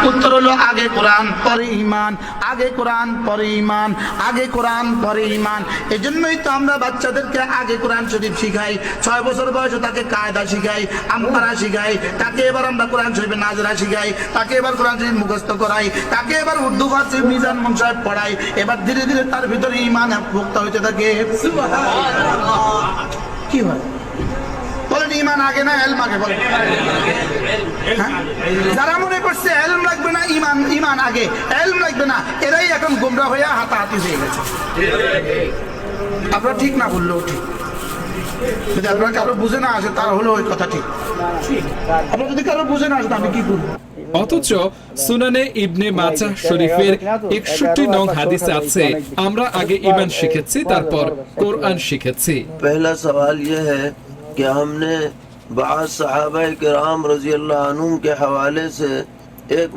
উত্তর হলো আগে কোরআন পরে ঈমান, আগে কোরআন পরে ঈমান, আগে কোরআন পরে ঈমান। এজন্যই তো আমরা বাচ্চাদেরকে আগে কোরআন শরীফ শিখাই, 6 বছর বয়সে তাকে কায়দা শিখাই, আমপারা শিখাই, তাকে এবার আমরা কোরআন শরীফে নাজরা শিখাই, তাকে এবার কোরআন শরীফ মুখস্থ করাই, তাকে এবার উর্দু ফার্সি মিজান মুনসাহেব পড়াই। এবার ধীরে ধীরে তার ভিতরে ঈমান ভুক্ত হইতে থাকে। কি হয় বলেন, ঈমান আগে না ইলম আগে? বলেন। যারা মনে করছে ইলম লাগবে না, ঈমান আগে, ইলম লাগবে না, এরাই এখন গোমরা হয়ে হাতাহাতি হয়ে গেছে। আপনারা ঠিক না বললেও ঠিক, যদি আপনারা কারো বুঝে না আসে তার হলো ওই কথা ঠিক। আপনারা যদি কারো বুঝে না আসে আমি কি করবো? অথচ সুনানে ইবনে মাজাহ শরীফের 61 নং হাদিসে আছে, আমরা আগে ঈমান শিখেছি, তারপর কোরআন শিখেছি। पहला सवाल यह है कि हमने बाज़ सहाबा किराम रज़ी अल्लाह अन्हुम के हवाले से एक